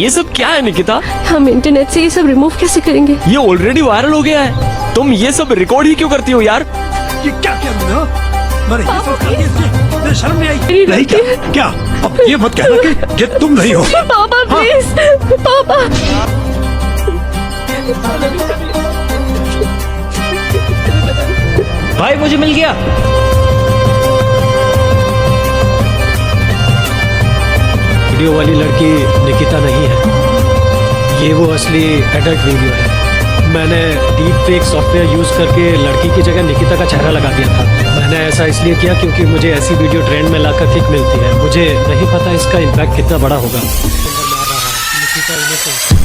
ये सब क्या है निकिता? हम इंटरनेट से ये सब रिमूव कैसे करेंगे? ये ऑलरेडी वायरल हो गया है, तुम ये सब रिकॉर्ड ही क्यों करती हो यार? ये क्या किया तुमने? मरे ये सब कर दिया, तुझे शर्म नहीं आई? मेरी नहीं गलती क्या? क्या? अब ये मत कहना कि तुम नहीं हो। पापा प्लीज, पापा। भाई मुझे मिल गया। वीडियो वाली लड़की निकिता नहीं है, ये वो असली एडल्ट वीडियो है। मैंने डीप फेक सॉफ्टवेयर यूज़ करके लड़की की जगह निकिता का चेहरा लगा दिया था। मैंने ऐसा इसलिए किया क्योंकि मुझे ऐसी वीडियो ट्रेंड में लाकर किक मिलती है। मुझे नहीं पता इसका इम्पैक्ट कितना बड़ा होगा। निकिता